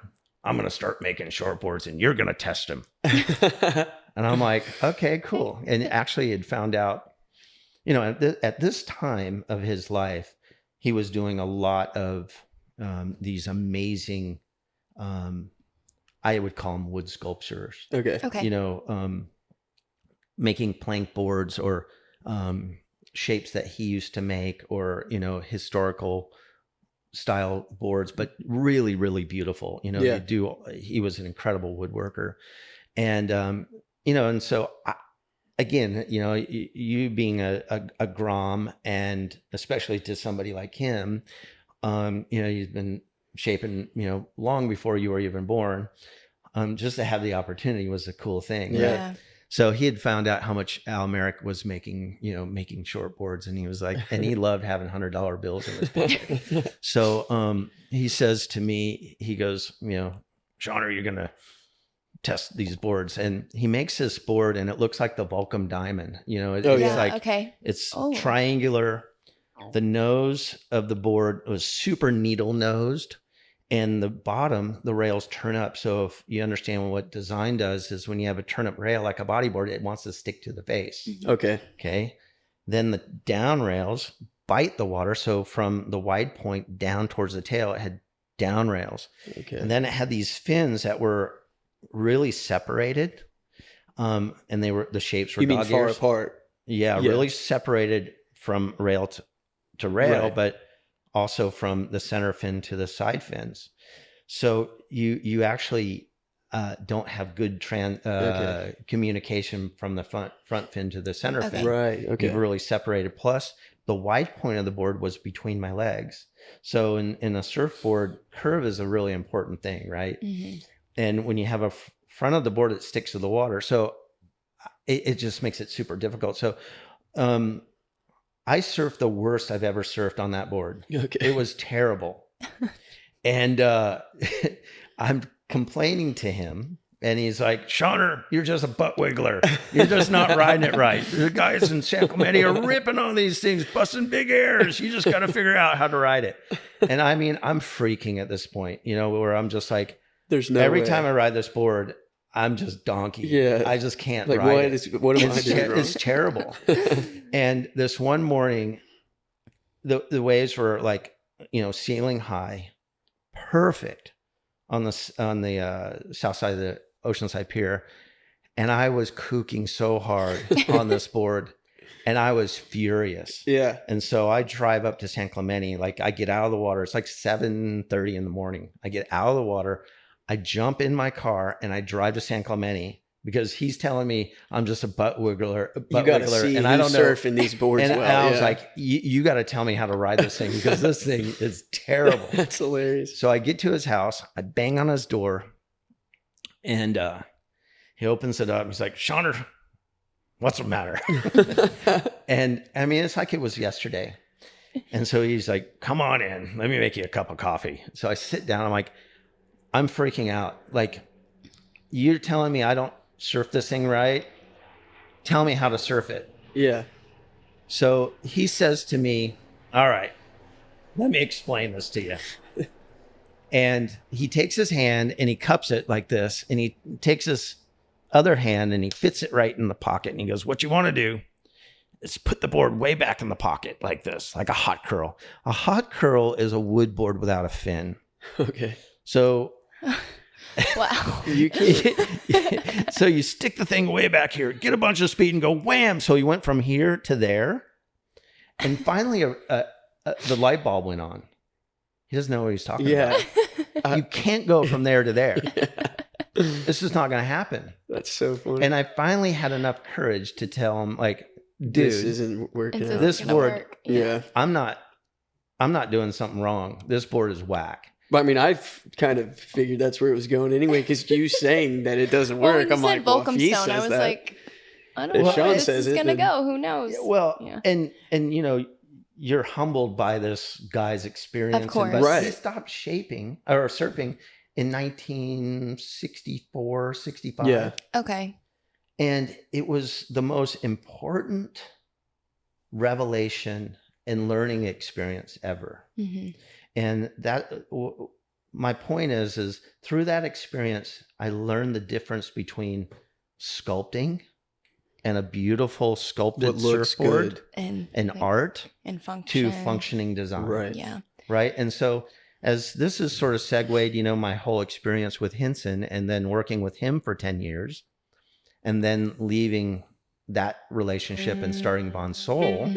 I'm going to start making shortboards and you're going to test them." And I'm like, okay, cool. And actually had found out, at this time of his life, he was doing a lot of these amazing, I would call them wood sculptures. Okay. Making plank boards or shapes that he used to make, or historical style boards, but really, really beautiful. He was an incredible woodworker, and and so again, you being a Grom, and especially to somebody like him, you've been shaping, long before you were even born. Just to have the opportunity was a cool thing. Yeah. Right? So he had found out how much Al Merrick was making short boards, and he was like, and he loved having $100 bills in his pocket. So he says to me, he goes, "Sean, are you going to test these boards?" And he makes this board, and it looks like the Vulcan diamond. It's triangular. The nose of the board was super needle nosed, and the bottom, the rails turn up. So if you understand what design does, is when you have a turn up rail like a bodyboard, it wants to stick to the face. Okay. Then the down rails bite the water. So from the wide point down towards the tail, it had down rails. Okay. And then it had these fins that were really separated. And the shapes were dog far ears. Apart. Yeah, really separated from rail to rail, Right. but also from the center fin to the side fins. So you actually don't have good communication from the front fin to the center fin. Right. Okay. You've really separated. Plus, the wide point of the board was between my legs. So in a surfboard, curve is a really important thing, right? Mm-hmm. And when you have a front of the board, it sticks to the water. So it just makes it super difficult. So I surfed the worst I've ever surfed on that board. Okay. It was terrible. And I'm complaining to him. And he's like, Shauner, you're just a butt wiggler. You're just not riding it right. The guys in San Clemente are ripping on these things, busting big airs. You just got to figure out how to ride it. And I mean, I'm freaking at this point, where I'm just like, there's no every way. Time I ride this board, I'm just donkey. Yeah. I just can't ride it. What am I doing wrong? It's terrible. And this one morning, the waves were like, ceiling high, perfect on the south side of the Oceanside Pier, and I was kooking so hard on this board, and I was furious. Yeah. And so I drive up to San Clemente. Like, I get out of the water. It's like 7:30 in the morning. I get out of the water. I jump in my car and I drive to San Clemente because he's telling me I'm just a butt wiggler, and I don't know surfing these boards. And I was like, you got to tell me how to ride this thing because this thing is terrible. That's hilarious. So I get to his house. I bang on his door. And he opens it up. He's like, Shauner, what's the matter? And I mean, it's like it was yesterday. And so he's like, come on in. Let me make you a cup of coffee. So I sit down. I'm like, I'm freaking out. Like, you're telling me I don't surf this thing right? Tell me how to surf it. Yeah. So he says to me, all right, let me explain this to you. And he takes his hand and he cups it like this. And he takes his other hand and he fits it right in the pocket. And he goes, what you want to do is put the board way back in the pocket like this, like a hot curl. A hot curl is a wood board without a fin. Okay. So, wow. So you stick the thing way back here, get a bunch of speed and go wham. So he went from here to there. And finally, the light bulb went on. He doesn't know what he's talking about. You can't go from there to there. This is not going to happen. That's so funny. And I finally had enough courage to tell him, like, dude, this isn't working. This board, I'm not doing something wrong. This board is whack. But I mean, I've kind of figured that's where it was going anyway, because you saying that it doesn't work, I'm like, well, if he says I was that, like, I don't know where this is going to go. Who knows? And you're humbled by this guy's experience. Of course. But he stopped surfing in 1964, 65. Yeah. Okay. And it was the most important revelation and learning experience ever. Mm-hmm. And that, my point is through that experience, I learned the difference between sculpting and a beautiful sculpted surfboard and art and function to functioning design. Right. Yeah. Right. And so as this is sort of segued, my whole experience with Hinson and then working with him for 10 years and then leaving that relationship and starting Bon Sol.